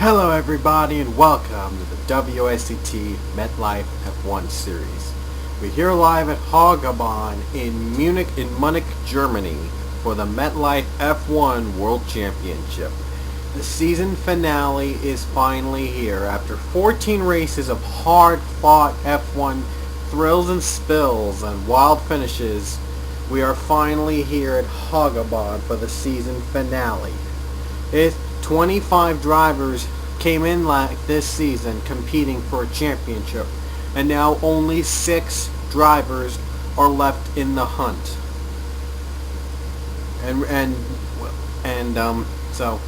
Hello everybody and welcome to the WOSCT MetLife F1 series. We're here live at Hagebahn in Munich, Germany for the MetLife F1 World Championship. The season finale is finally here. After 14 races of hard-fought F1 thrills and spills and wild finishes, we are finally here at Hagebahn for the season finale. 25 drivers came in this season competing for a championship, and now only 6 drivers are left in the hunt. So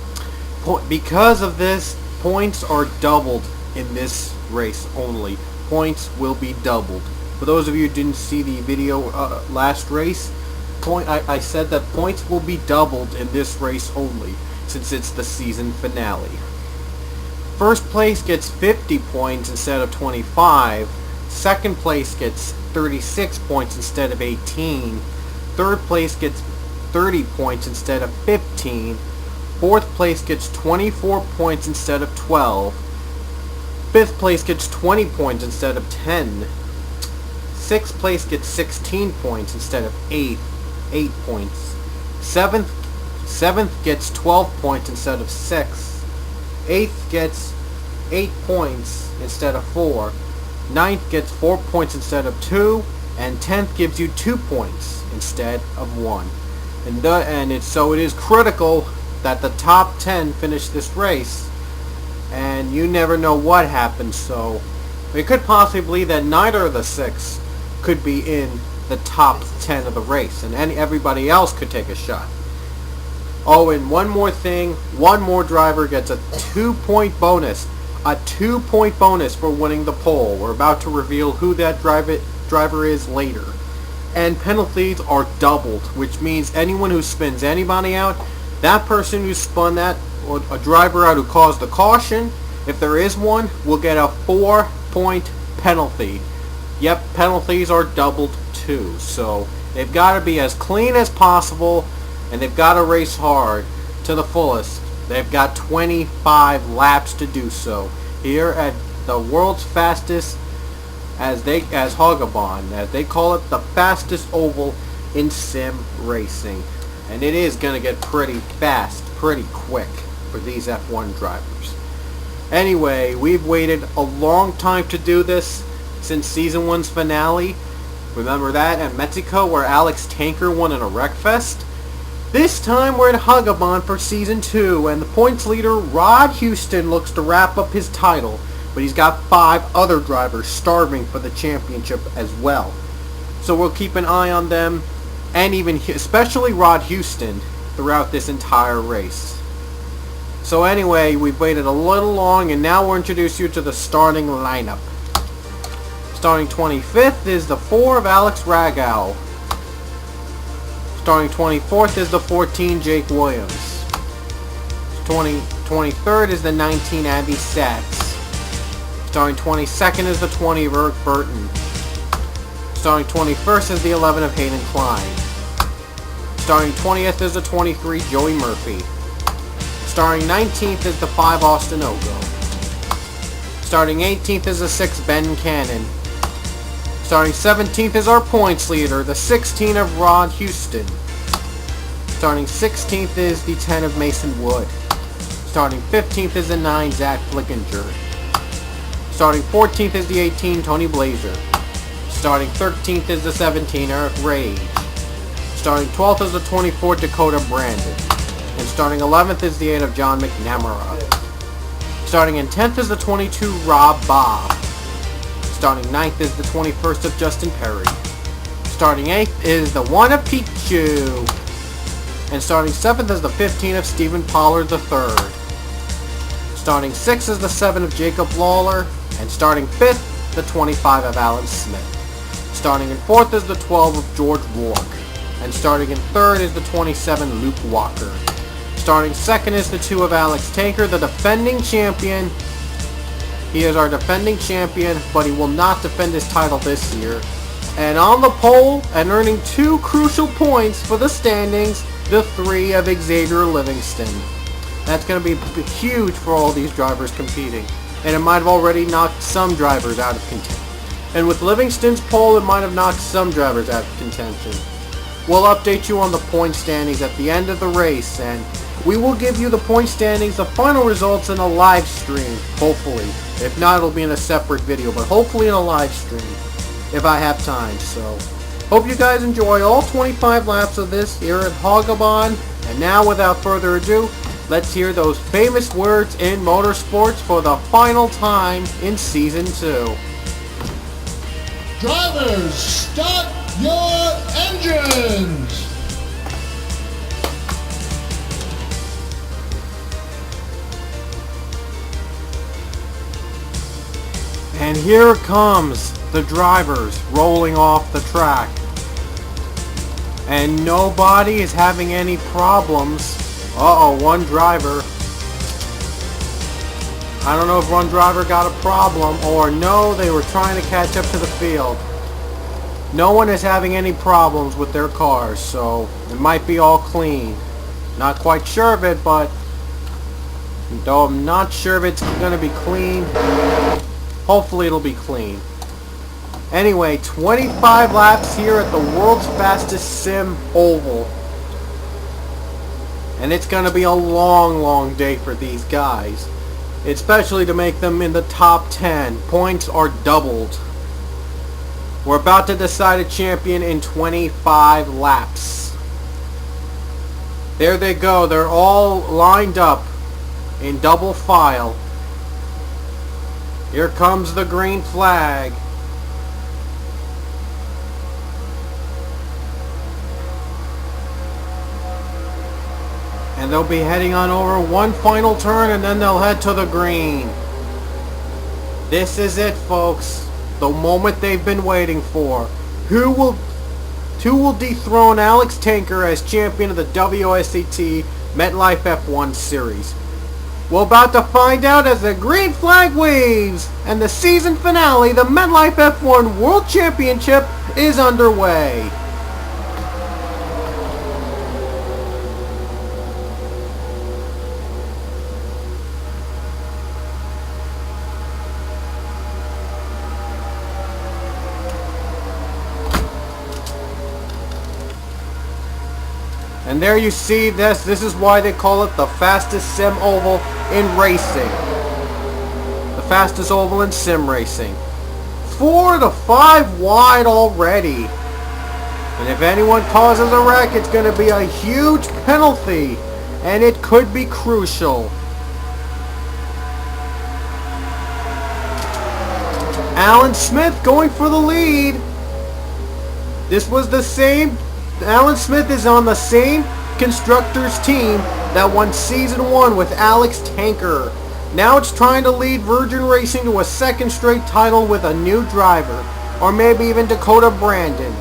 because of this, points are doubled in this race only. Points will be doubled. For those of you who didn't see the video last race, I said that points will be doubled in this race only, since it's the season finale. First place gets 50 points instead of 25. Second place gets 36 points instead of 18. Third place gets 30 points instead of 15. Fourth place gets 24 points instead of 12. Fifth place gets 20 points instead of 10. Sixth place gets 16 points instead of 8 points. Seventh gets 12 points instead of 6. Eighth gets 8 points instead of 4. Ninth gets 4 points instead of 2. And 10th gives you 2 points instead of 1. So it is critical that the top 10 finish this race. And you never know what happens, so it could possibly be that neither of the 6 could be in the top 10 of the race, and everybody else could take a shot. Oh, and one more thing, one more driver gets a 2-point bonus. A 2-point bonus for winning the pole. We're about to reveal who that driver is later. And penalties are doubled, which means anyone who spins anybody out, that person who spun that, or a driver out who caused the caution, if there is one, will get a 4-point penalty. Yep, penalties are doubled too. So they've got to be as clean as possible, and they've got to race hard to the fullest. They've got 25 laps to do so here at the world's fastest, as Hagebahn, as they call it, the fastest oval in sim racing. And it is going to get pretty fast, pretty quick for these F1 drivers. Anyway, we've waited a long time to do this since Season 1's finale. Remember that at Mexico where Alex Tanker won in a Wreckfest? This time we're at Hagebahn for Season 2, and the points leader, Rod Houston, looks to wrap up his title, but he's got 5 other drivers starving for the championship as well. So we'll keep an eye on them, and especially Rod Houston, throughout this entire race. So anyway, we've waited a little long, and now we'll introduce you to the starting lineup. Starting 25th is the 4 of Alex Ragow. Starting 24th is the 14 Jake Williams. 23rd is the 19 Andy Sachs. Starting 22nd is the 20 of Eric Burton. Starting 21st is the 11 of Hayden Klein. Starting 20th is the 23 Joey Murphy. Starting 19th is the 5 Austin Ogo. Starting 18th is the 6 Ben Cannon. Starting 17th is our points leader, the 16 of Rod Houston. Starting 16th is the 10 of Mason Wood. Starting 15th is the 9 Zach Flickinger. Starting 14th is the 18 Tony Blazer. Starting 13th is the 17 Eric Rage. Starting 12th is the 24 Dakota Brandon. And starting 11th is the 8 of John McNamara. Starting in 10th is the 22 Rob Bob. Starting 9th is the 21st of Justin Perry. Starting 8th is the 1 of Pichu. And starting 7th is the 15 of Stephen Pollard III. Starting 6th is the 7 of Jacob Lawler. And starting 5th, the 25 of Alan Smith. Starting in 4th is the 12 of George Rourke. And starting in 3rd is the 27 Luke Walker. Starting 2nd is the 2 of Alex Tanker, the defending champion. He is our defending champion, but he will not defend his title this year. And on the pole, and earning 2 crucial points for the standings, the 3 of Xavier Livingston. That's going to be huge for all these drivers competing. And it might have already knocked some drivers out of contention. And with Livingston's pole, it might have knocked some drivers out of contention. We'll update you on the point standings at the end of the race, and we will give you the point standings, the final results in a live stream, hopefully. If not, it'll be in a separate video, but hopefully in a live stream, if I have time. So, hope you guys enjoy all 25 laps of this here at Hogabon. And now, without further ado, let's hear those famous words in motorsports for the final time in Season 2. Drivers, start your engines! And here comes the drivers rolling off the track. And nobody is having any problems. Uh-oh, one driver. I don't know if one driver got a problem or no, they were trying to catch up to the field. No one is having any problems with their cars, so it might be all clean. Not quite sure of it, but though I'm not sure if it's going to be clean, hopefully it'll be clean. Anyway, 25 laps here at the world's fastest sim oval. And it's going to be a long, long day for these guys. Especially to make them in the top 10. Points are doubled. We're about to decide a champion in 25 laps. There they go. They're all lined up in double file. Here comes the green flag. And they'll be heading on over one final turn and then they'll head to the green. This is it, folks. The moment they've been waiting for. Who will dethrone Alex Tanker as champion of the WOSCT MetLife F1 Series? We're about to find out as the green flag waves and the season finale, the MetLife F1 World Championship, is underway. And there you see this. This is why they call it the fastest sim oval in racing. The fastest oval in sim racing. 4 to 5 wide already. And if anyone causes a wreck, it's going to be a huge penalty. And it could be crucial. Alan Smith going for the lead. This was the same. Alan Smith is on the same constructors team that won Season 1 with Alex Tanker. Now it's trying to lead Virgin Racing to a second straight title with a new driver. Or maybe even Dakota Brandon.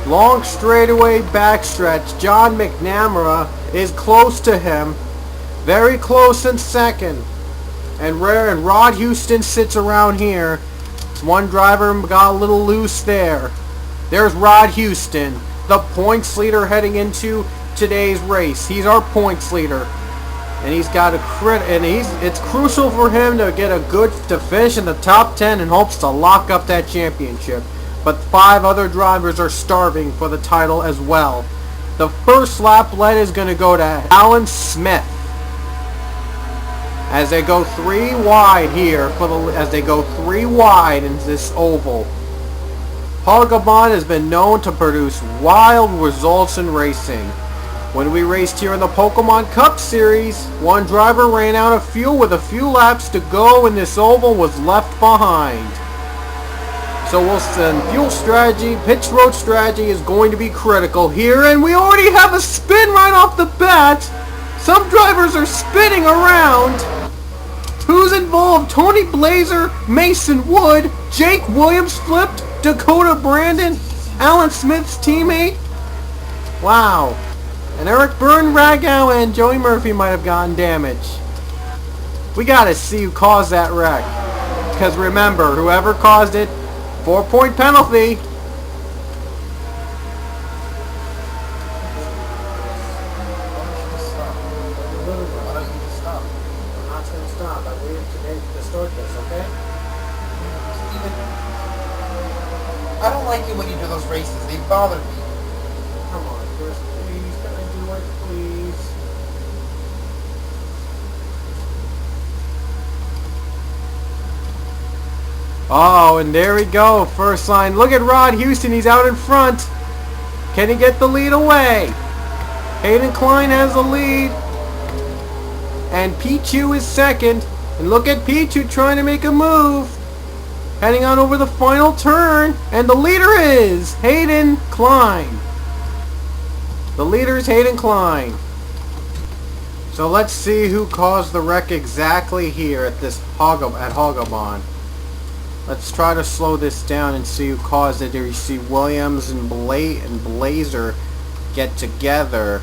Long straightaway backstretch. John McNamara is close to him. Very close in second. And Rod Houston sits around here. One driver got a little loose there. There's Rod Houston, the points leader heading into today's race. He's our points leader. And he's got it's crucial for him to finish in the top 10 in hopes to lock up that championship. But 5 other drivers are starving for the title as well. The first lap lead is going to go to Alan Smith. As they go 3 wide here, as they go 3 wide in this oval. Hogabon has been known to produce wild results in racing. When we raced here in the Pokemon Cup Series, one driver ran out of fuel with a few laps to go and this oval was left behind. So we'll send fuel strategy, pitch road strategy is going to be critical here, and we already have a spin right off the bat. Some drivers are spinning around. Who's involved? Tony Blazer, Mason Wood, Jake Williams flipped, Dakota Brandon, Alan Smith's teammate. Wow. And Eric Byrne, Ragow, and Joey Murphy might have gotten damaged. We gotta see who caused that wreck. Because remember, whoever caused it, 4-point penalty. I don't like it when you do those races. They bother me. Come on, Chris, please. Can I do it, please? Oh, and there we go. First line. Look at Rod Houston. He's out in front. Can he get the lead away? Hayden Klein has the lead. And Pichu is second. And look at Pichu trying to make a move. Heading on over the final turn. And the leader is Hayden Klein. The leader is Hayden Klein. So let's see who caused the wreck exactly here at this Hogabon. Let's try to slow this down and see who caused it. There you see Williams and Blazer get together.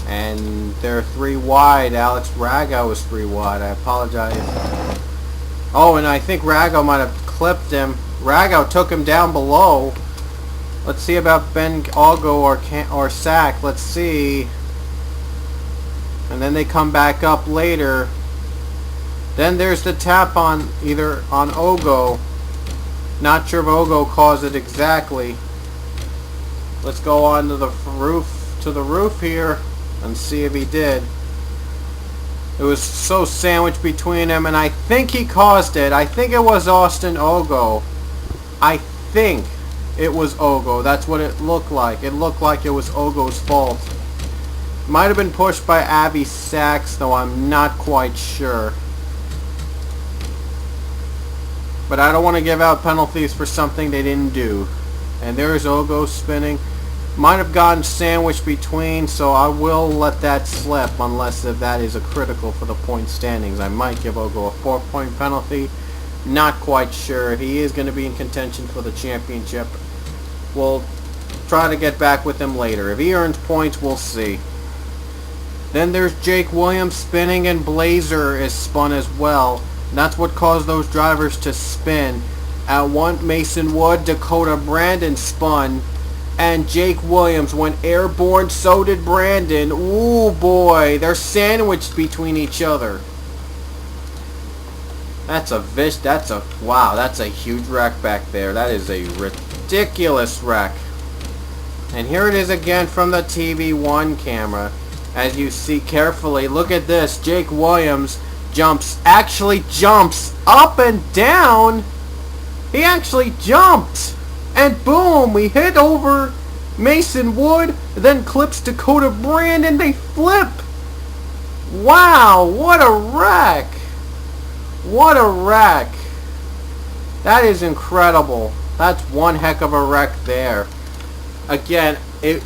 And they're 3 wide. Alex Rago is 3 wide. I apologize. Oh, and I think Rago might have clipped him. Rago took him down below. Let's see about Ben Algo or Sack. Let's see. And then they come back up later. Then there's the tap on Ogo. Not sure if Ogo caused it exactly. Let's go on to the roof here and see if he did. It was so sandwiched between them, and I think he caused it. I think it was Austin Ogo. I think it was Ogo. That's what it looked like. It looked like it was Ogo's fault. Might have been pushed by Abby Sachs, though I'm not quite sure. But I don't want to give out penalties for something they didn't do. And there's Ogo spinning. Might have gotten sandwiched between, so I will let that slip unless if that is a critical for the point standings. I might give Ogo a 4-point penalty. Not quite sure. He is going to be in contention for the championship. We'll try to get back with him later. If he earns points, we'll see. Then there's Jake Williams spinning, and Blazer is spun as well. And that's what caused those drivers to spin. At one, Mason Wood, Dakota Brandon spun, and Jake Williams went airborne. So did Brandon. Ooh boy, they're sandwiched between each other. That's a huge wreck back there. That is a ridiculous wreck. And here it is again from the TV1 camera. As you see carefully, look at this. Jake Williams actually jumps up and down. He actually jumped. And boom, we hit over Mason Wood, then clips Dakota Brandon. They flip. Wow, what a wreck. What a wreck. That is incredible. That's one heck of a wreck there. Again, it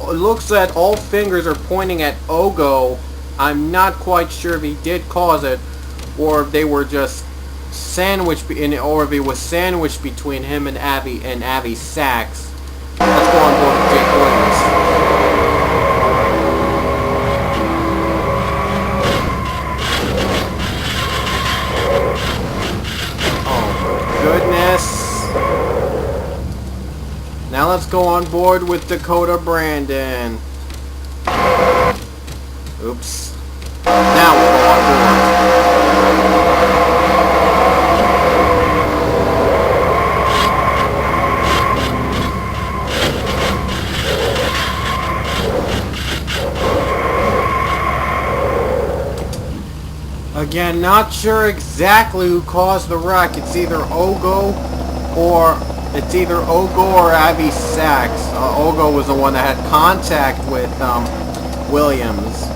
looks that all fingers are pointing at Ogo. I'm not quite sure if he did cause it, or if they were just sandwiched, or if it was sandwiched between him and Abby Sachs. Let's go on board with Jake Williams. Oh goodness. Now let's go on board with Dakota Brandon. Oops. Now we'll go on board. Again, not sure exactly who caused the wreck. It's either Ogo or Abby Sachs. Ogo was the one that had contact with Williams.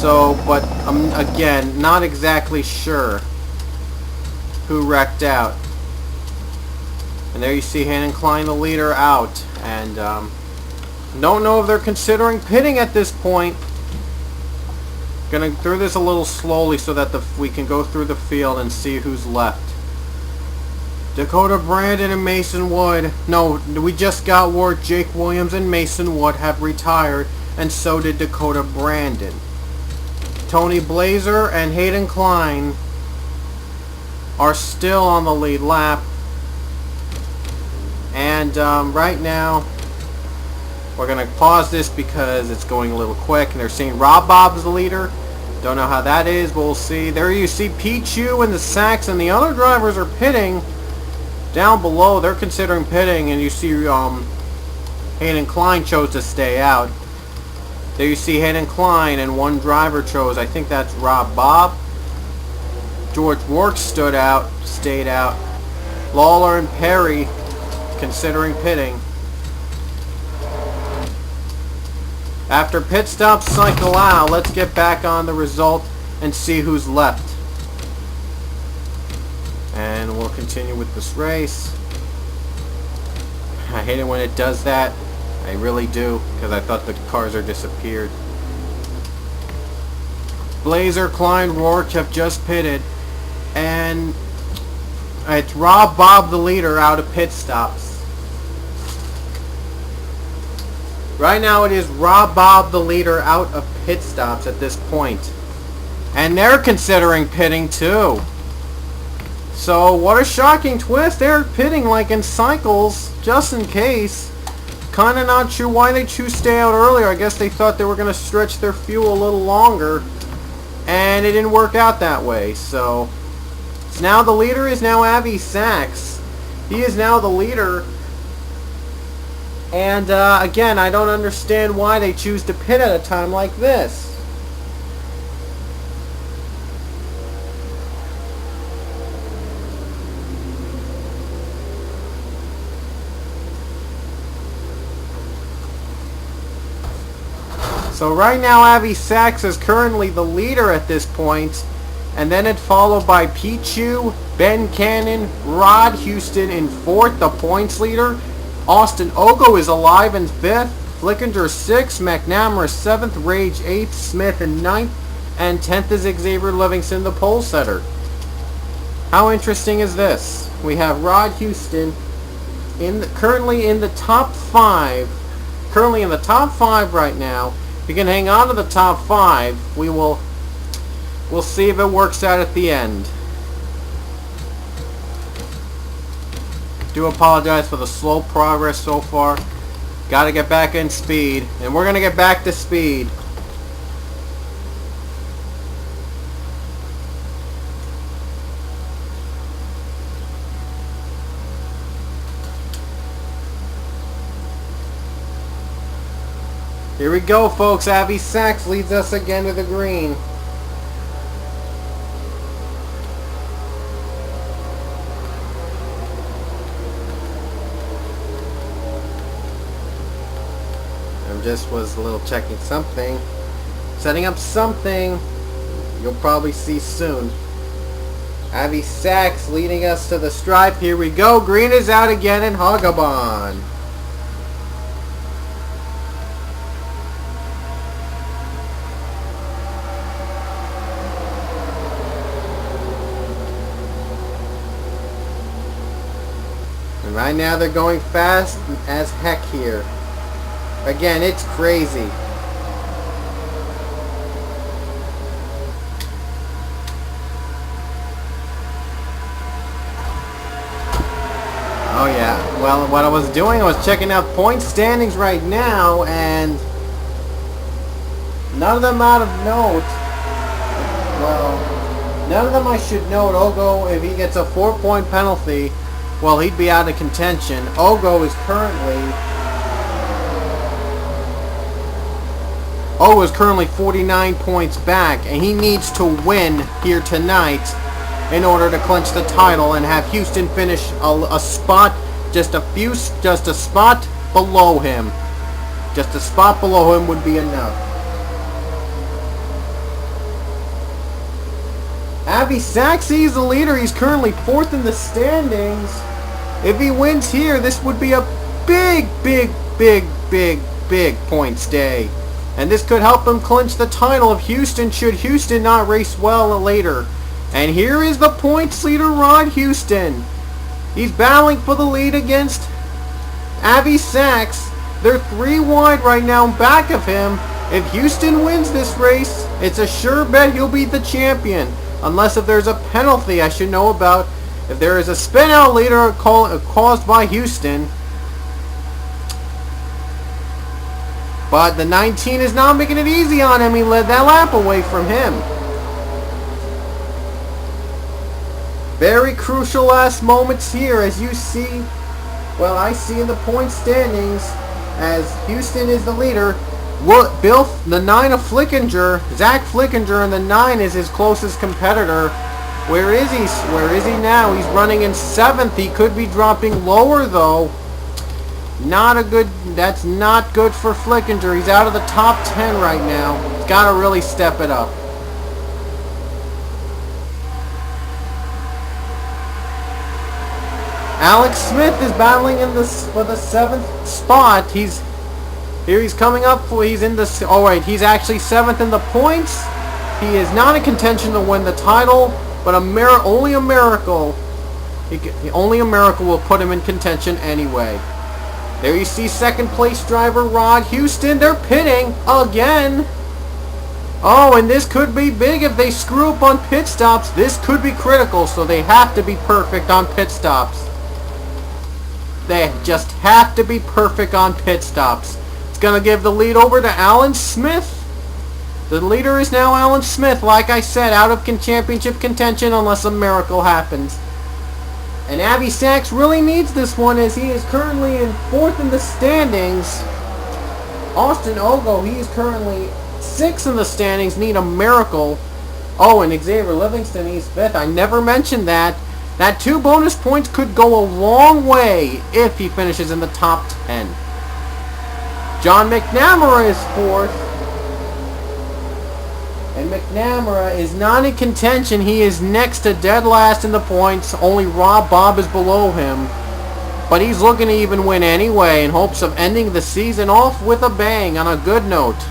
So, but again, not exactly sure who wrecked out. And there you see Hayden Klein, the leader, out. And don't know if they're considering pitting at this point. Gonna through this a little slowly so that we can go through the field and see who's left. Dakota Brandon and Mason Wood. No, we just got word Jake Williams and Mason Wood have retired, and so did Dakota Brandon. Tony Blazer and Hayden Klein are still on the lead lap. And right now, we're going to pause this because it's going a little quick. And they're saying Rob Bob's the leader. Don't know how that is, but we'll see. There you see Pichu and the Sachs and the other drivers are pitting. Down below, they're considering pitting, and you see Hayden Klein chose to stay out. There you see Hayden Klein, and one driver chose. I think that's Rob Bob. George Work stayed out. Lawler and Perry considering pitting. After pit stops cycle out, let's get back on the result and see who's left. And we'll continue with this race. I hate it when it does that. I really do, because I thought the cars are disappeared. Blazer, Klein, Rourke have just pitted. And it's Rob Bob, the leader, out of pit stops. Right now it is Rob Bob, the leader, out of pit stops at this point. And they're considering pitting too. So what a shocking twist. They're pitting like in cycles, just in case. Kinda not sure why they choose to stay out earlier. I guess they thought they were going to stretch their fuel a little longer. And it didn't work out that way. So now the leader is now Avi Sachs. He is now the leader. And again, I don't understand why they choose to pit at a time like this. So right now Avi Sachs is currently the leader at this point, and then it's followed by Pichu, Ben Cannon, Rod Houston in fourth, the points leader. Austin Ogo is alive in fifth, Flickinger sixth, McNamara seventh, Rage eighth, Smith in ninth, and 10th is Xavier Livingston, the pole setter. How interesting is this? We have Rod Houston currently in the top five. Currently in the top five right now. If you can hang on to the top five, we'll see if it works out at the end. Do apologize for the slow progress so far. Got to get back in speed, and we're going to get back to speed. Here we go, folks. Avi Sachs leads us again to the green. Just was a little checking something, setting up something you'll probably see soon. Avi Sachs leading us to the stripe. Here we go. Green is out again in Hagabon. And right now they're going fast as heck here. Again, it's crazy. Oh yeah. Well, what I was doing, I was checking out point standings right now, and none of them out of note. Well, none of them I should note. Ogo, if he gets a 4-point penalty, well, he'd be out of contention. Ogo is currently 49 points back, and he needs to win here tonight in order to clinch the title and have Houston finish a spot, just a spot below him. Just a spot below him would be enough. Avi Sachs is the leader. He's currently fourth in the standings. If he wins here, this would be a big points day. And this could help him clinch the title of Houston should Houston not race well later. And here is the points leader, Rod Houston. He's battling for the lead against Avi Sachs. They're 3 wide right now back of him. If Houston wins this race, it's a sure bet he'll be the champion. Unless if there's a penalty I should know about. If there is a spin out later caused by Houston. But the 19 is not making it easy on him. He led that lap away from him. Very crucial last moments here, as you see. Well, I see in the point standings, as Houston is the leader. Bill, the 9 of Flickinger, Zach Flickinger, and the 9 is his closest competitor. Where is he? Where is he now? He's running in 7th. He could be dropping lower, though. That's not good for Flickinger. He's out of the top 10 right now. He's got to really step it up. Alex Smith is battling for the 7th spot. He's coming up. He's in the. Oh wait, he's actually 7th in the points. He is not in contention to win the title, but only a miracle. Only a miracle will put him in contention anyway. There you see second place driver Rod Houston. They're pitting again. Oh, and this could be big if they screw up on pit stops. This could be critical, so they have to be perfect on pit stops. They just have to be perfect on pit stops. It's going to give the lead over to Alan Smith. The leader is now Alan Smith, like I said, out of championship contention unless a miracle happens. And Avi Sachs really needs this one, as he is currently in 4th in the standings. Austin Ogo, he is currently 6th in the standings, need a miracle. Oh, and Xavier Livingston, he's 5th. I never mentioned that. That 2 bonus points could go a long way if he finishes in the top 10. John McNamara is 4th. And McNamara is not in contention. He is next to dead last in the points. Only Rob Bob is below him. But he's looking to even win anyway in hopes of ending the season off with a bang on a good note.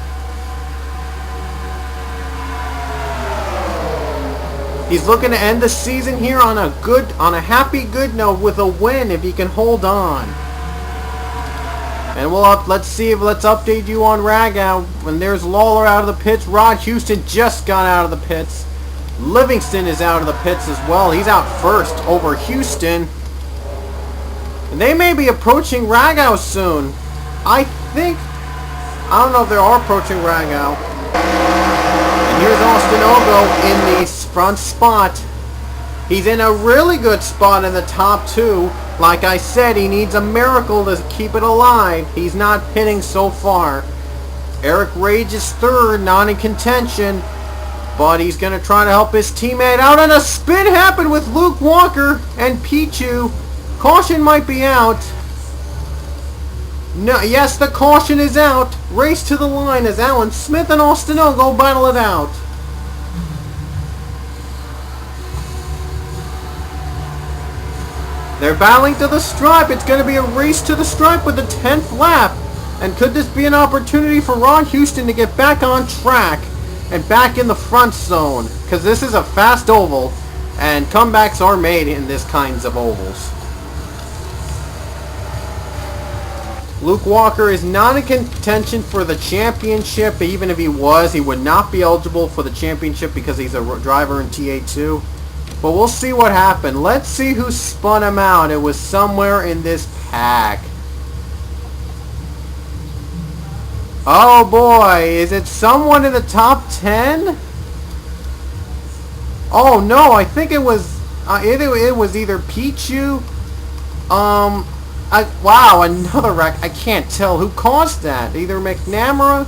He's looking to end the season here on a happy good note with a win if he can hold on. And let's update you on Ragow. When there's Lawler out of the pits, Rod Houston just got out of the pits. Livingston is out of the pits as well. He's out first over Houston. And they may be approaching Ragow soon. I don't know if they are approaching Ragow. And here's Austin Ogo in the front spot. He's in a really good spot in the top 2. Like I said, he needs a miracle to keep it alive. He's not pitting so far. Eric Rage is 3rd, not in contention. But he's going to try to help his teammate out. And a spin happened with Luke Walker and Pichu. Caution might be out. No, yes, the caution is out. Race to the line as Alan Smith and Austin Ogo battle it out. They're battling to the stripe. It's going to be a race to the stripe with the 10th lap. And could this be an opportunity for Ron Houston to get back on track and back in the front zone? Because this is a fast oval, and comebacks are made in this kinds of ovals. Luke Walker is not in contention for the championship. Even if he was, he would not be eligible for the championship because he's a driver in TA2. But we'll see what happened. Let's see who spun him out. It was somewhere in this pack. Oh boy, is it someone in the top 10? Oh no, I think it was it was either Pichu. Wow, another wreck. I can't tell who caused that. Either McNamara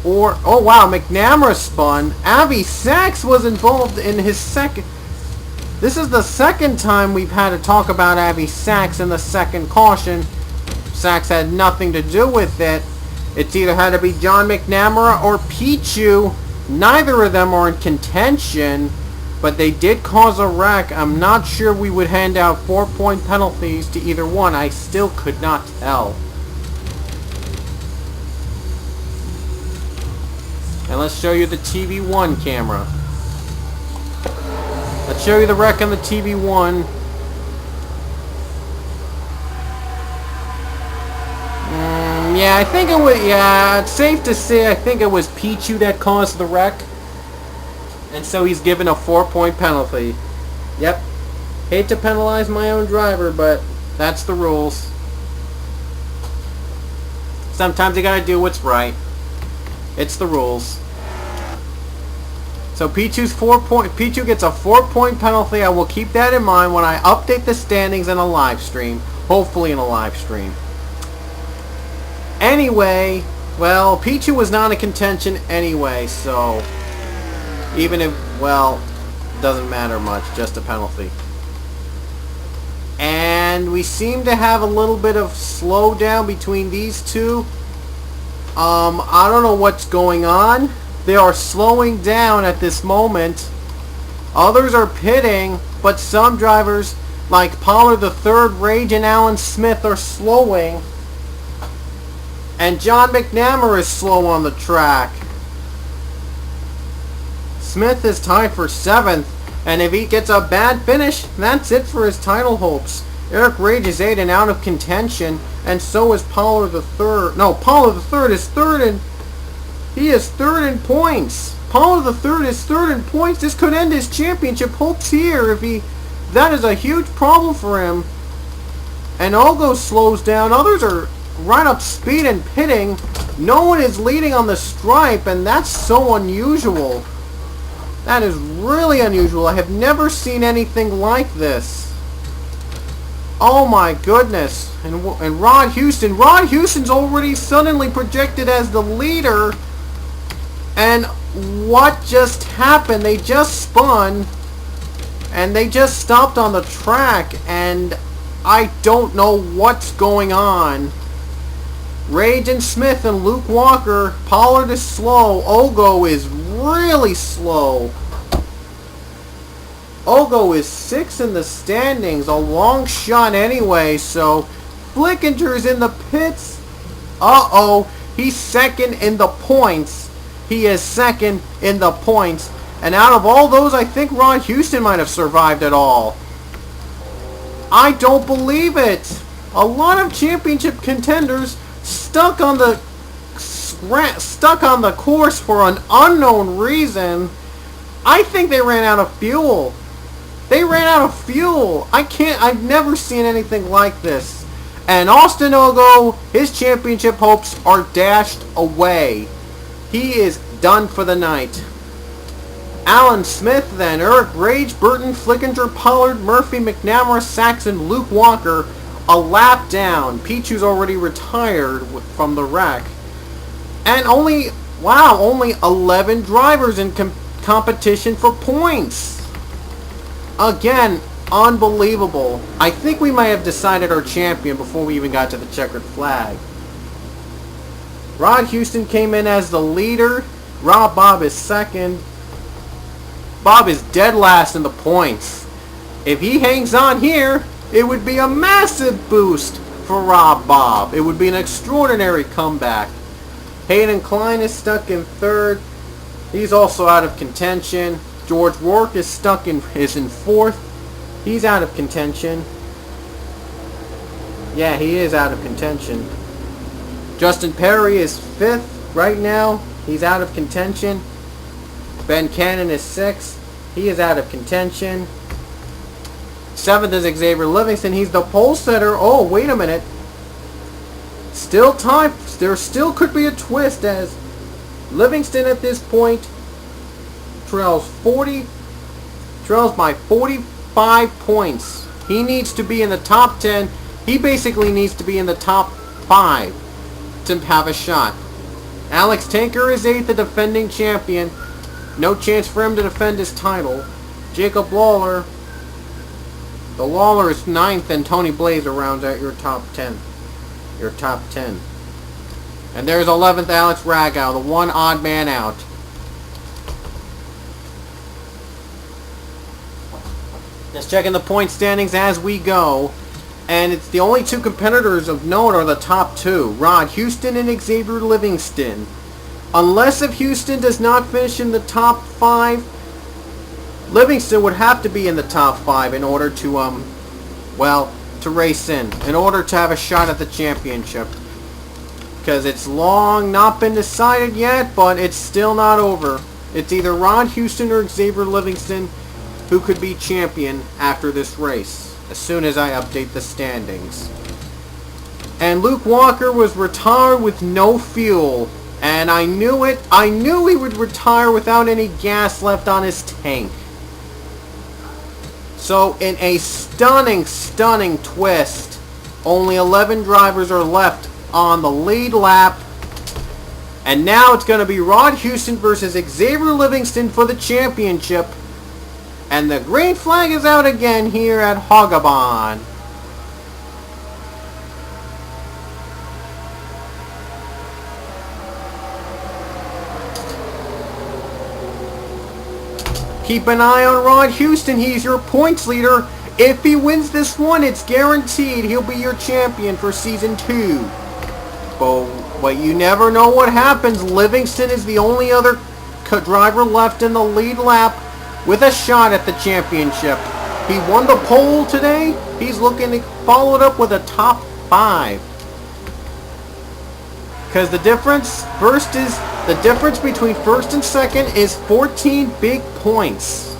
or oh wow, McNamara spun. Avi Sachs was involved in his second. This is the second time we've had to talk about Avi Sachs in the second caution. Sachs had nothing to do with it. It's either had to be John McNamara or Pichu. Neither of them are in contention, but they did cause a wreck. I'm not sure we would hand out 4-point penalties to either one. I still could not tell. And let's show you the TV1 camera. Let's show you the wreck on the TV1. Yeah, I think it was, yeah, it's safe to say I think it was Pichu that caused the wreck. And so he's given a 4-point penalty. Yep. Hate to penalize my own driver, but that's the rules. Sometimes you gotta do what's right. It's the rules. So Pichu gets a 4-point penalty. I will keep that in mind when I update the standings in a live stream. Hopefully in a live stream. Anyway, well, Pichu was not in contention anyway, so even if, well, doesn't matter much, just a penalty. And we seem to have a little bit of slowdown between these two. I don't know what's going on. They are slowing down at this moment. Others are pitting, but some drivers like Pollard III, Rage, and Alan Smith are slowing. And John McNamara is slow on the track. Smith is tied for 7th, and if he gets a bad finish, that's it for his title hopes. Eric Rage is 8 and out of contention, and so is Pollard III. No, Pollard III is 3rd, and he is 3rd in points. Pollard III is 3rd in points. This could end his championship hopes here if he... That is a huge problem for him. And Olgo slows down. Others are right up speed and pitting. No one is leading on the stripe, and that's so unusual. That is really unusual. I have never seen anything like this. Oh my goodness. And Rod Houston. Rod Houston's already suddenly projected as the leader. And what just happened? They just spun. And they just stopped on the track. And I don't know what's going on. Rage and Smith and Luke Walker. Pollard is slow. Olgo is really slow. Olgo is 6th in the standings. A long shot anyway. So Flickinger's in the pits. Uh-oh. He's 2nd in the points. He is 2nd in the points. And out of all those, I think Rod Houston might have survived it all. I don't believe it. A lot of championship contenders stuck on the course for an unknown reason. I think they ran out of fuel. They ran out of fuel. I've never seen anything like this. And Austin Olgo, his championship hopes are dashed away. He is done for the night. Alan Smith, then Eric Rage, Burton, Flickinger, Pollard, Murphy, McNamara, Saxon, Luke Walker, a lap down. Pichu's already retired from the wreck. And only 11 drivers in competition for points. Again, unbelievable. I think we might have decided our champion before we even got to the checkered flag. Rod Houston came in as the leader. Bob is 2nd. Bob is dead last in the points. If he hangs on here, it would be a massive boost for Bob. It would be an extraordinary comeback. Hayden Klein is stuck in 3rd. He's also out of contention. George Rourke is in 4th. He's out of contention. Yeah, he is out of contention. Justin Perry is 5th right now. He's out of contention. Ben Cannon is 6th. He is out of contention. 7th is Xavier Livingston. He's the pole setter. Oh, wait a minute. Still time. There still could be a twist as Livingston at this point trails by 45 points. He needs to be in the top 10. He basically needs to be in the top 5 to have a shot. Alex Tanker is 8th, the defending champion. No chance for him to defend his title. Jacob Lawler. The Lawler is 9th, and Tony Blazer rounds out your top 10. Your top 10. And there's 11th Alex Ragow, the one odd man out. Just checking the point standings as we go. And it's the only 2 competitors of note are the top 2. Rod Houston and Xavier Livingston. Unless if Houston does not finish in the top 5, Livingston would have to be in the top 5 in order to, to race in order to have a shot at the championship. Because it's long not been decided yet, but it's still not over. It's either Rod Houston or Xavier Livingston who could be champion after this race, as soon as I update the standings. And Luke Walker was retired with no fuel. And And I knew it. I knew he would retire without any gas left on his tank. So in a stunning, stunning twist, only 11 drivers are left on the lead lap. And now it's going to be Rod Houston versus Xavier Livingston for the championship. And the green flag is out again here at Hogabon. Keep an eye on Rod Houston. He's your points leader. If he wins this one, it's guaranteed he'll be your champion for Season 2. But you never know what happens. Livingston is the only other driver left in the lead lap with a shot at the championship. He won the pole today. He's looking to follow it up with a top 5. Because the difference between first and second is 14 big points.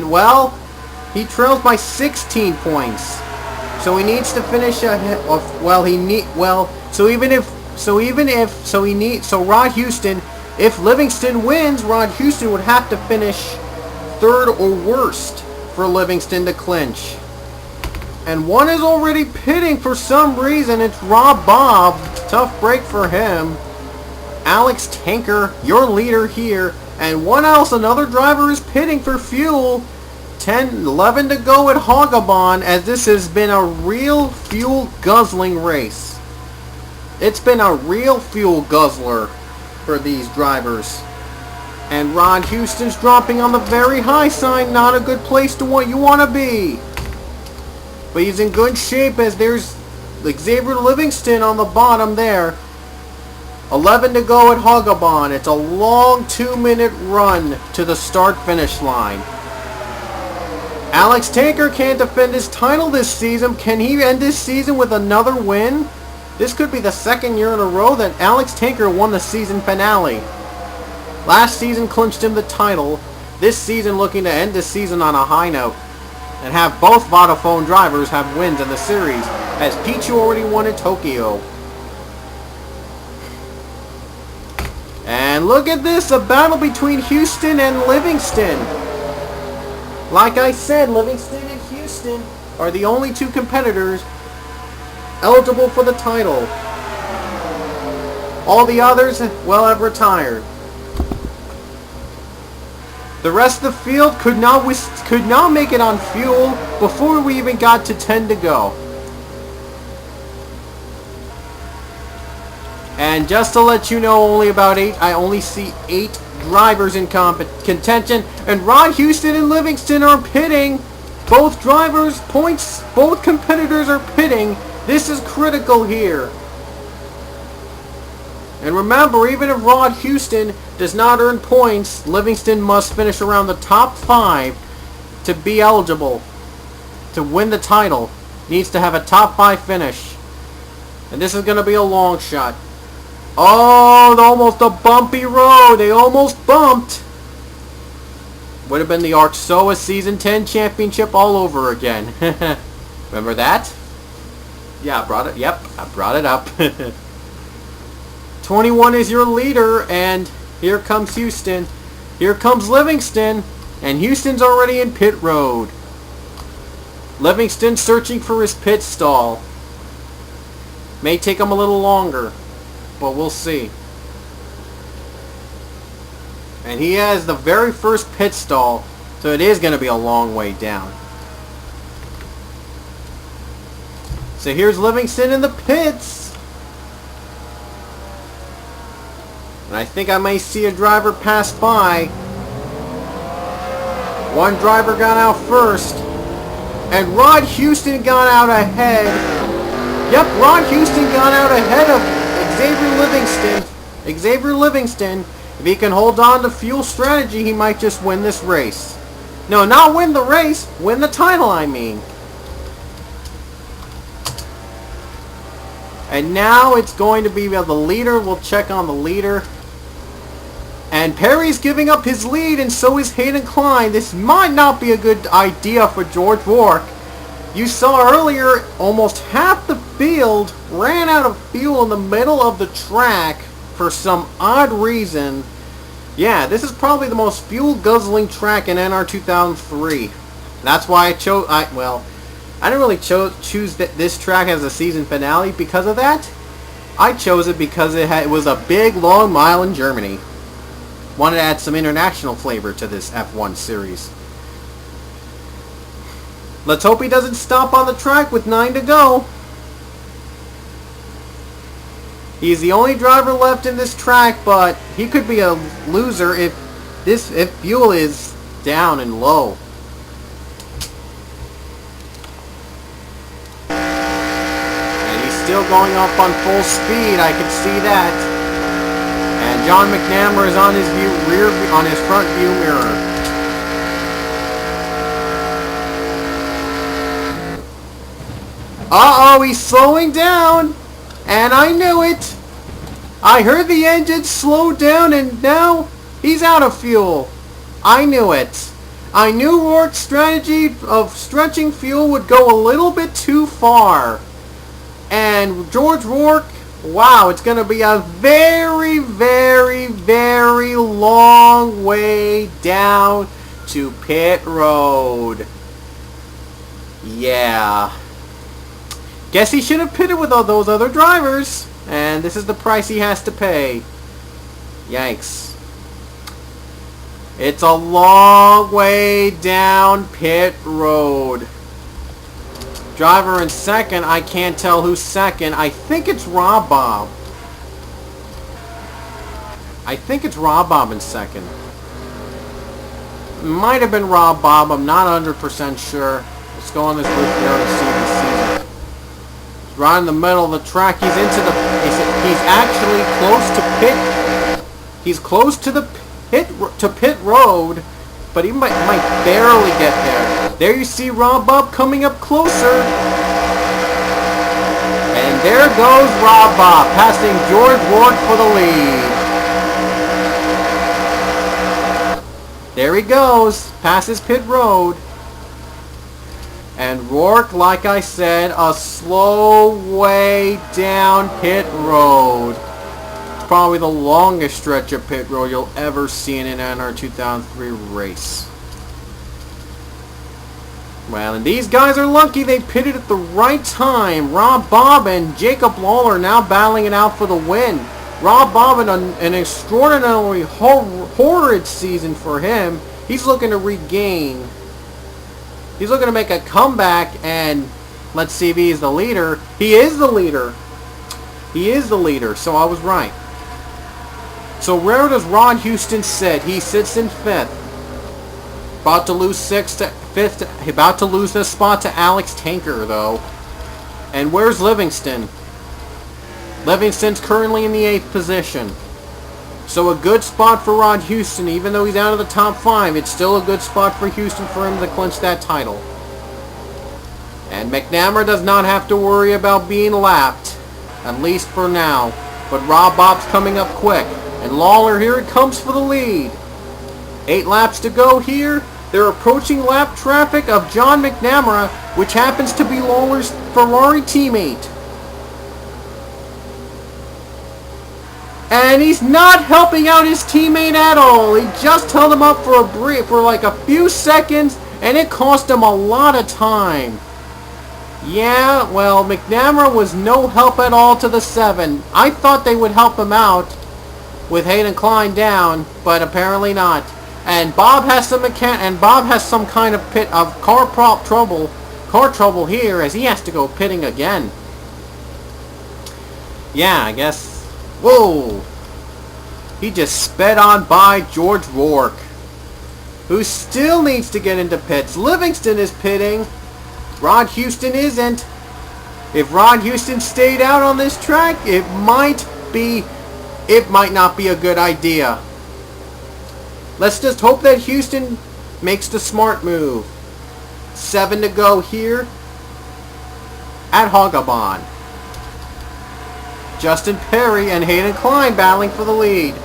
Well, he trails by 16 points. So he needs to finish so Rod Houston, if Livingston wins, Rod Houston would have to finish third or worst for Livingston to clinch. And one is already pitting for some reason. It's Rob Bob. Tough break for him. Alex Tanker, your leader here. And another driver is pitting for fuel. 11 to go at Hogabon, as this has been a real fuel guzzling race. It's been a real fuel guzzler for these drivers. And Rod Houston's dropping on the very high side. Not a good place to what you want to be. But he's in good shape, as there's Xavier Livingston on the bottom there. 11 to go at Hogabon. It's a long 2-minute run to the start-finish line. Alex Tanker can't defend his title this season. Can he end this season with another win? This could be the second year in a row that Alex Tanker won the season finale. Last season clinched him the title. This season looking to end this season on a high note. And have both Vodafone drivers have wins in the series, as Pichu already won in Tokyo. And look at this, a battle between Houston and Livingston. Like I said, Livingston and Houston are the only two competitors eligible for the title. All the others, well, have retired. The rest of the field could not make it on fuel before we even got to 10 to go. And just to let you know, I only see 8 drivers in contention, and Rod Houston and Livingston are pitting. Both competitors are pitting. This is critical here. And remember, even if Rod Houston does not earn points, Livingston must finish around the top 5 to be eligible to win the title. Needs to have a top 5 finish. And this is going to be a long shot. Oh, almost a bumpy road. They almost bumped. Would have been the Arcsoa Season 10 Championship all over again. Remember that? Yeah, I brought it. Yep, I brought it up. 21 is your leader, and here comes Houston. Here comes Livingston, and Houston's already in pit road. Livingston searching for his pit stall. May take him a little longer, but we'll see. And he has the very first pit stall, so it is going to be a long way down. So here's Livingston in the pits. And I think I may see a driver pass by. One driver got out first. And Rod Houston got out ahead. Yep, Rod Houston got out ahead of Xavier Livingston. If he can hold on to fuel strategy, he might just win this race. No, not win the race. Win the title, I mean. And now it's going to be the leader. We'll check on the leader. And Perry's giving up his lead, and so is Hayden Klein. This might not be a good idea for George Rourke. You saw earlier, almost half the field ran out of fuel in the middle of the track for some odd reason. Yeah, this is probably the most fuel-guzzling track in NR 2003. That's why I chose... I didn't really choose this track as a season finale because of that. I chose it because it was a big, long mile in Germany. Wanted to add some international flavor to this F1 series. Let's hope he doesn't stop on the track with 9 to go. He's the only driver left in this track, but he could be a loser if fuel is down and low. And he's still going up on full speed. I can see that. And John McNamara is on his front view mirror. Uh-oh, he's slowing down. And I knew it. I heard the engine slow down and now he's out of fuel. I knew it. I knew Rourke's strategy of stretching fuel would go a little bit too far. And George Rourke, wow, it's going to be a very, very, very long way down to pit road. Yeah. Guess he should have pitted with all those other drivers. And this is the price he has to pay. Yikes. It's a long way down pit road. Driver in second, I can't tell who's second. I think it's Rob Bob. I think it's Rob Bob in second. Might have been Rob Bob, I'm not 100% sure. Let's go on this roof there to see this season. Right in the middle of the track. He's actually close to pit. He's close to the pit road, but he might barely get there. There you see Rob Bob coming up closer. And there goes Rob Bob, passing George Rourke for the lead. There he goes, passes pit road. And Rourke, like I said, a slow way down pit road. Probably the longest stretch of pit road you'll ever see in an NR 2003 race. Well, and these guys are lucky they pitted at the right time. Rob Bob and Jacob Lawler now battling it out for the win. Rob Bob in an extraordinarily horrid season for him. He's looking to regain. He's looking to make a comeback, and let's see if he's the leader. He is the leader. He is the leader, so I was right. So where does Ron Houston sit? He sits in 5th. About to lose 6th to 5th. About to lose this spot to Alex Tanker, though. And where's Livingston? Livingston's currently in the 8th position. So a good spot for Ron Houston, even though he's out of the top 5. It's still a good spot for Houston for him to clinch that title. And McNamara does not have to worry about being lapped, at least for now. But Rob Bob's coming up quick. And Lawler, here it comes for the lead. 8 laps to go here. They're approaching lap traffic of John McNamara, which happens to be Lawler's Ferrari teammate. And he's not helping out his teammate at all. He just held him up for like a few seconds, and it cost him a lot of time. Yeah, well, McNamara was no help at all to the 7. I thought they would help him out with Hayden Klein down, but apparently not. And Bob has some kind of car trouble here, as he has to go pitting again. Yeah, I guess. Whoa! He just sped on by George Rourke, who still needs to get into pits. Livingston is pitting. Rod Houston isn't. If Rod Houston stayed out on this track, it might not be a good idea. Let's just hope that Houston makes the smart move. 7 to go here at Hogabon. Justin Perry and Hayden Klein battling for the lead.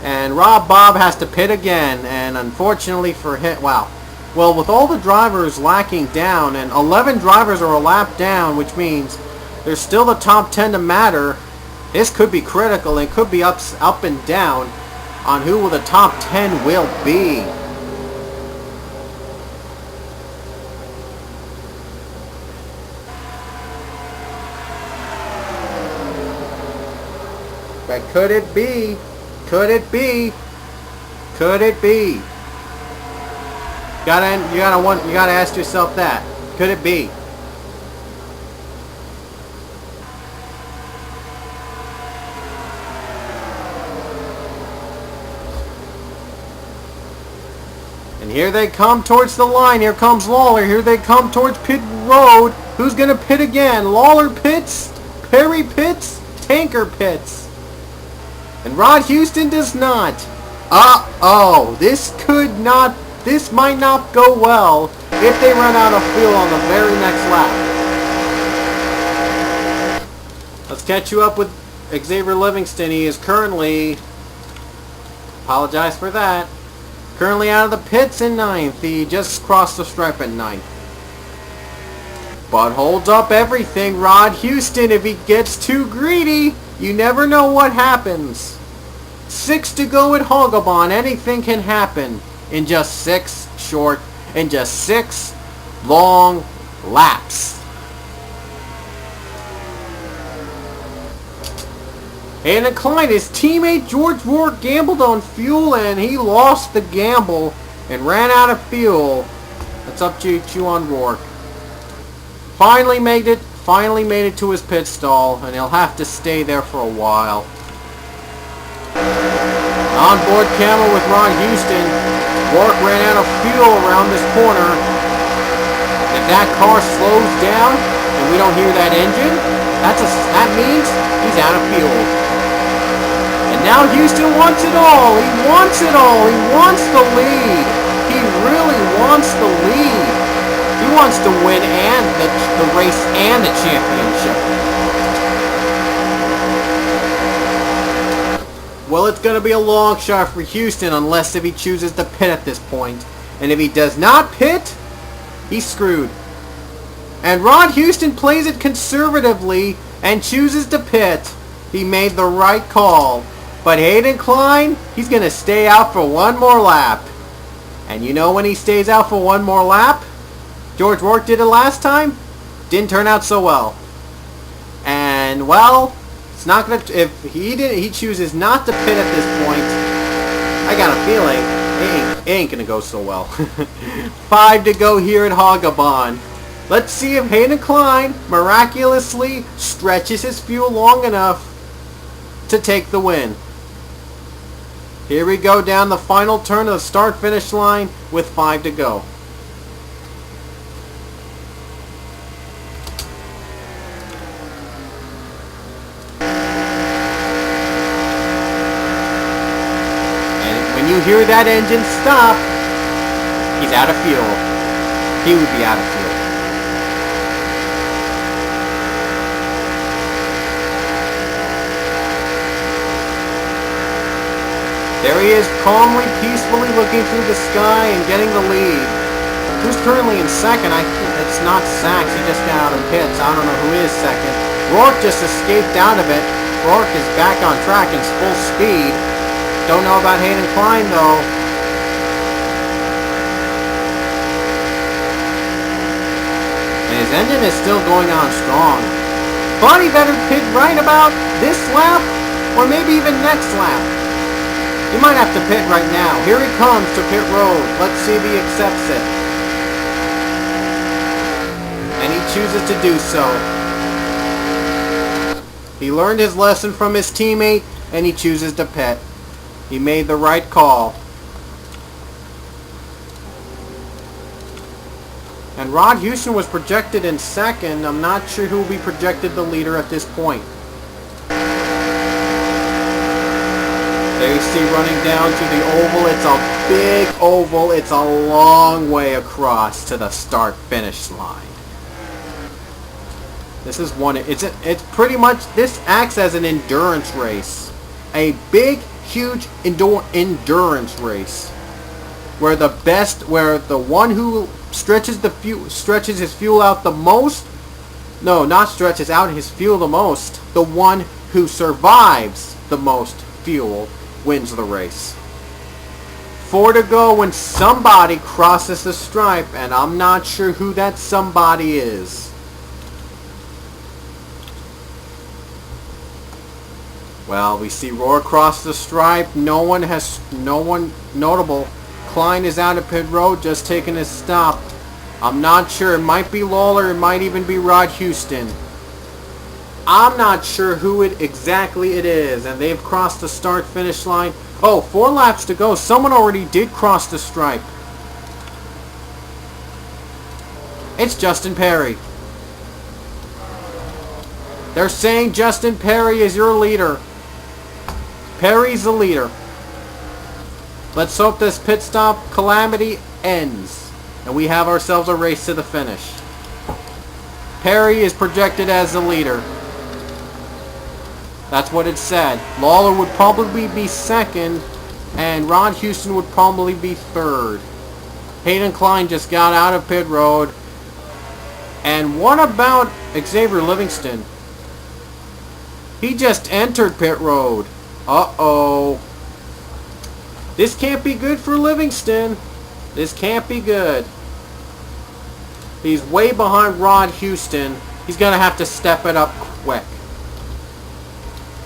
And Rob Bob has to pit again, and unfortunately for him, wow. Well, with all the drivers lacking down, and 11 drivers are a lap down, which means there's still the top 10 to matter. This could be critical, and could be up and down on who the top 10 will be. But could it be? Could it be? Could it be? You gotta ask yourself that. Could it be? And here they come towards the line. Here comes Lawler. Here they come towards pit road. Who's gonna pit again? Lawler pits? Perry pits? Tanker pits? And Rod Houston does not. Uh-oh. This might not go well if they run out of fuel on the very next lap. Let's catch you up with Xavier Livingston. He is currently, apologize for that, currently out of the pits in 9th. He just crossed the stripe at 9th. But holds up everything. Rod Houston, if he gets too greedy, you never know what happens. 6 to go at Hogabon. Anything can happen in just 6 long laps. And Klein, his teammate George Rourke gambled on fuel and he lost the gamble and ran out of fuel. That's up to you on Rourke. Finally made it to his pit stall, and he'll have to stay there for a while. Onboard camera with Ron Houston. Rourke ran out of fuel around this corner. If that car slows down and we don't hear that engine, that means he's out of fuel. And now Houston wants it all. He wants it all. He wants the lead. He really wants the lead. He wants to win and the race and the championship. Well, it's going to be a long shot for Houston unless if he chooses to pit at this point. And if he does not pit, he's screwed. And Rod Houston plays it conservatively and chooses to pit. He made the right call. But Hayden Klein, he's going to stay out for one more lap. And you know when he stays out for one more lap? George Rourke did it last time. Didn't turn out so well. And, well, it's not going to... If he chooses not to pit at this point, I got a feeling it ain't going to go so well. 5 to go here at Hogabon. Let's see if Hayden Klein miraculously stretches his fuel long enough to take the win. Here we go down the final turn of the start-finish line with 5 to go. And when you hear that engine stop, he's out of fuel. He would be out of fuel. There he is, calmly, peacefully looking through the sky and getting the lead. Who's currently in second? It's not Sachs. He just got out of pits. I don't know who is second. Rourke just escaped out of it. Rourke is back on track in full speed. Don't know about Hayden Klein, though. And his engine is still going on strong. But he better pit right about this lap, or maybe even next lap. He might have to pit right now. Here he comes to pit road. Let's see if he accepts it. And he chooses to do so. He learned his lesson from his teammate, and he chooses to pit. He made the right call. And Rod Houston was projected in second. I'm not sure who will be projected the leader at this point. There you see running down to the oval. It's a big oval. It's a long way across to the start-finish line. This is one. It's pretty much, this acts as an endurance race. A big, huge endurance race where the one who stretches his fuel out the most, no, not stretches out his fuel the most, the one who survives the most fuel wins the race. 4 to go when somebody crosses the stripe, and I'm not sure who that somebody is. Well, we see Roar cross the stripe. No one notable. Klein is out of pit road, just taking his stop. I'm not sure. It might be Lawler. It might even be Rod Houston. I'm not sure who exactly it is. And they've crossed the start-finish line. Oh, 4 laps to go. Someone already did cross the stripe. It's Justin Perry. They're saying Justin Perry is your leader. Perry's the leader. Let's hope this pit stop calamity ends and we have ourselves a race to the finish. Perry is projected as the leader. That's what it said. Lawler would probably be second and Rod Houston would probably be third. Hayden Klein just got out of pit road. And what about Xavier Livingston? He just entered pit road. Uh-oh. This can't be good for Livingston. This can't be good. He's way behind Rod Houston. He's going to have to step it up quick.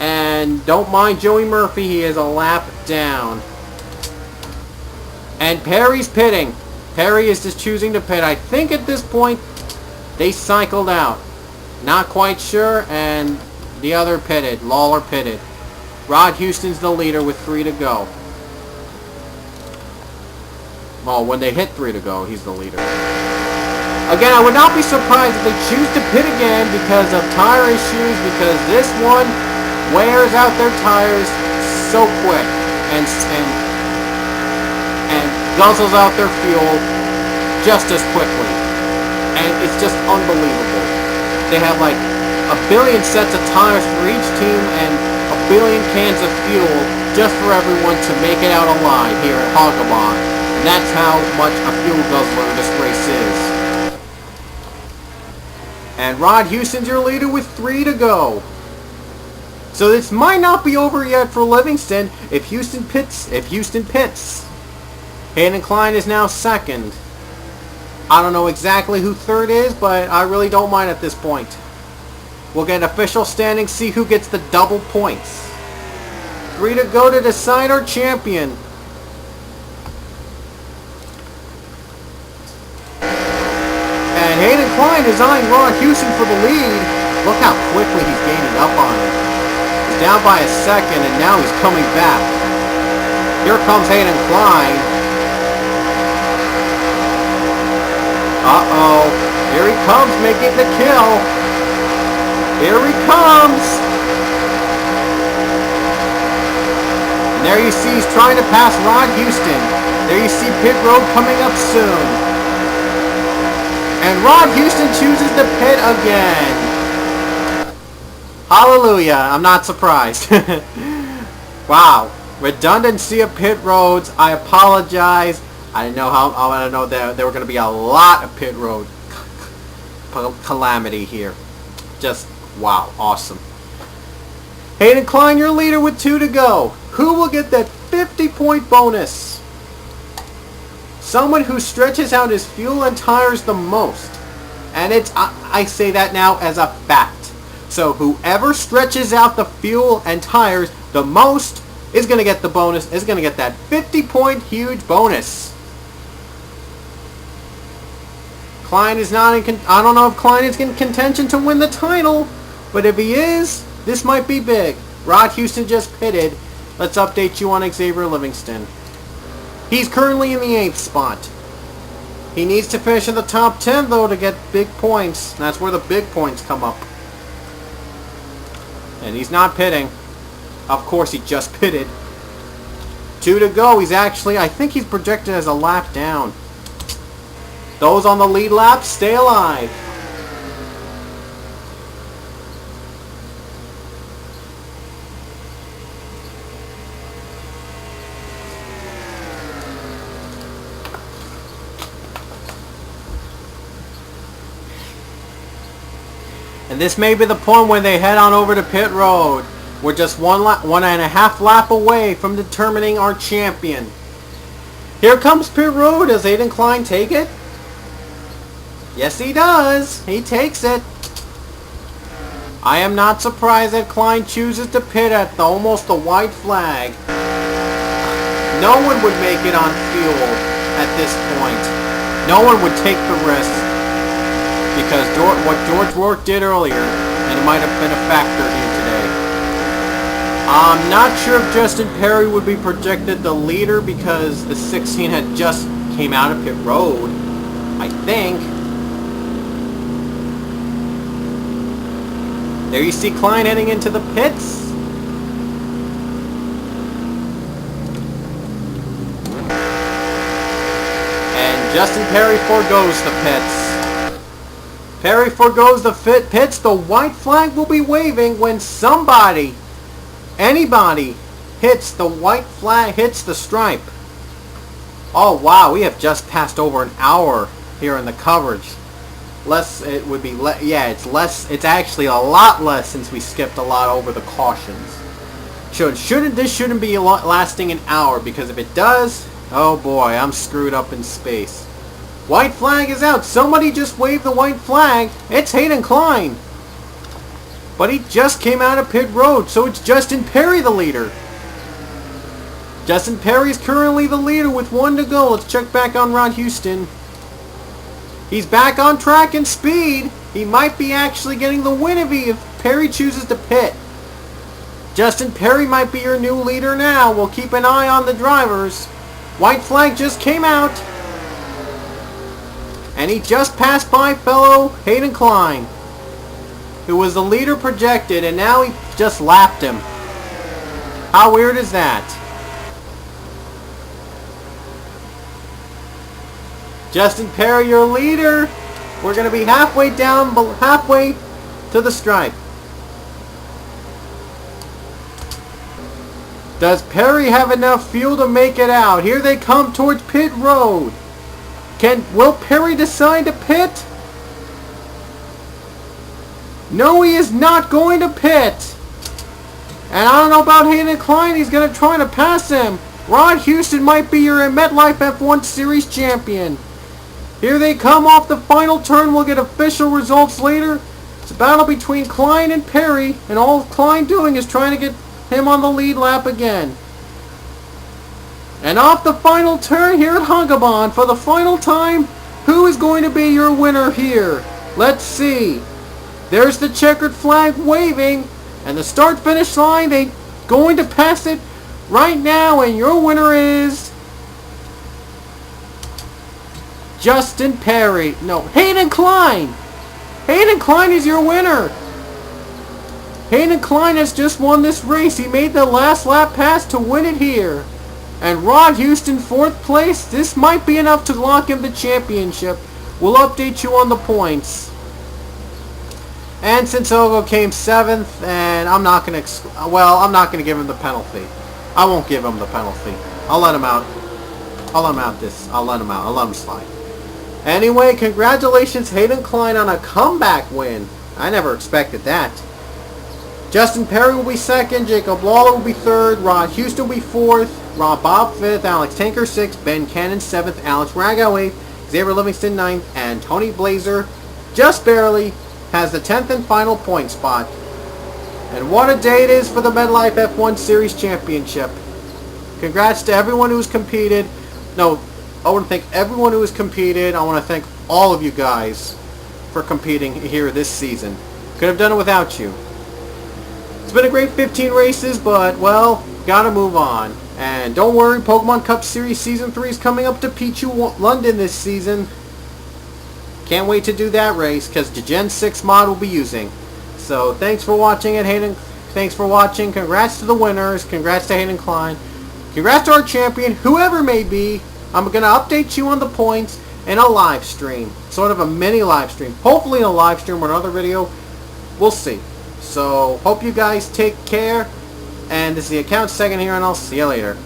And don't mind Joey Murphy. He is a lap down. And Perry's pitting. Perry is just choosing to pit. I think at this point they cycled out. Not quite sure. And the other pitted. Lawler pitted. Rod Houston's the leader with 3 to go. Well, when they hit 3 to go, he's the leader. Again, I would not be surprised if they choose to pit again because of tire issues, because this one wears out their tires so quick and guzzles out their fuel just as quickly. And it's just unbelievable. They have like a billion sets of tires for each team and a billion cans of fuel just for everyone to make it out alive here at Hogabon. And that's how much a fuel guzzler this race is. And Rod Houston's your leader with 3 to go. So this might not be over yet for Livingston if Houston pits. Hayden Klein is now second. I don't know exactly who third is, but I really don't mind at this point. We'll get official standings, see who gets the double points. 3 to go to decide our champion. And Hayden Klein is eyeing Rod Houston for the lead. Look how quickly he's gaining up on him. He's down by a second and now he's coming back. Here comes Hayden Klein. Uh-oh. Here he comes making the kill. Here he comes! And there you see he's trying to pass Rod Houston. There you see pit road coming up soon. And Rod Houston chooses to pit again. Hallelujah. I'm not surprised. Wow. Redundancy of pit roads. I apologize. I didn't know I don't know that there were going to be a lot of pit road calamity here. Just wow, awesome. Hayden Klein, your leader with 2 to go. Who will get that 50-point bonus? Someone who stretches out his fuel and tires the most. And I say that now as a fact. So whoever stretches out the fuel and tires the most is going to get the bonus, is going to get that 50-point huge bonus. Klein is not in I don't know if Klein is in contention to win the title, but if he is, this might be big. Rod Houston just pitted. Let's update you on Xavier Livingston. He's currently in the 8th spot. He needs to finish in the top 10 though to get big points. That's where the big points come up. And he's not pitting. Of course he just pitted. 2 to go. He's actually, I think he's projected as a lap down. Those on the lead lap, stay alive. And this may be the point when they head on over to pit road. We're just one and a half lap away from determining our champion. Here comes pit road. Does Hayden Klein take it? Yes, he does. He takes it. I am not surprised that Klein chooses to pit at almost the white flag. No one would make it on fuel at this point. No one would take the risk. Because what George Rourke did earlier, and it might have been a factor here today. I'm not sure if Justin Perry would be projected the leader because the 16 had just came out of pit road, I think. There you see Klein heading into the pits. And Justin Perry forgoes the pits. Perry forgoes the pits. The white flag will be waving when somebody, anybody, hits the white flag, hits the stripe. Oh wow, we have just passed over an hour here in the coverage. It would be yeah, it's less. It's actually a lot less since we skipped a lot over the cautions. This shouldn't be lasting an hour, because if it does, oh boy, I'm screwed up in space. White flag is out. Somebody just waved the white flag. It's Hayden Klein. But he just came out of pit road, so it's Justin Perry the leader. Justin Perry is currently the leader with 1 to go. Let's check back on Rod Houston. He's back on track and speed. He might be actually getting the win if Perry chooses to pit. Justin Perry might be your new leader now. We'll keep an eye on the drivers. White flag just came out. And he just passed by fellow Hayden Klein, who was the leader projected, and now he just lapped him. How weird is that? Justin Perry, your leader. We're going to be halfway to the stripe. Does Perry have enough fuel to make it out? Here they come towards pit road. Will Perry decide to pit? No, he is not going to pit. And I don't know about Hayden Klein. He's going to try to pass him. Rod Houston might be your MetLife F1 Series champion. Here they come off the final turn. We'll get official results later. It's a battle between Klein and Perry, and all Klein doing is trying to get him on the lead lap again. And off the final turn here at Hungabon, for the final time, who is going to be your winner here? Let's see. There's the checkered flag waving, and the start-finish line, they're going to pass it right now, and your winner is Justin Perry. No, Hayden Klein. Hayden Klein is your winner. Hayden Klein has just won this race. He made the last lap pass to win it here. And Rod Houston, 4th place. This might be enough to lock in the championship. We'll update you on the points. And since Ogo came 7th, and I'm not going to give him the penalty. I won't give him the penalty. I'll let him out. I'll let him slide. Anyway, congratulations Hayden Klein on a comeback win. I never expected that. Justin Perry will be 2nd, Jacob Lawler will be 3rd, Rod Houston will be 4th, Rob Bob 5th, Alex Tanker 6th, Ben Cannon 7th, Alex Rago 8th, Xavier Livingston 9th, and Tony Blazer, just barely, has the 10th and final point spot. And what a day it is for the MetLife F1 Series Championship. Congrats to everyone who's competed. No, I want to thank everyone who has competed. I want to thank all of you guys for competing here this season. Could have done it without you. It's been a great 15 races, but, well, gotta move on. And don't worry, Pokemon Cup Series Season 3 is coming up to Pichu, London this season. Can't wait to do that race, because the Gen 6 mod will be using. So, thanks for watching it, Hayden. Thanks for watching. Congrats to the winners. Congrats to Hayden Klein. Congrats to our champion, whoever it may be. I'm going to update you on the points in a live stream. Sort of a mini live stream. Hopefully in a live stream or another video. We'll see. So, hope you guys take care. And this is the Account Second here, and I'll see you later.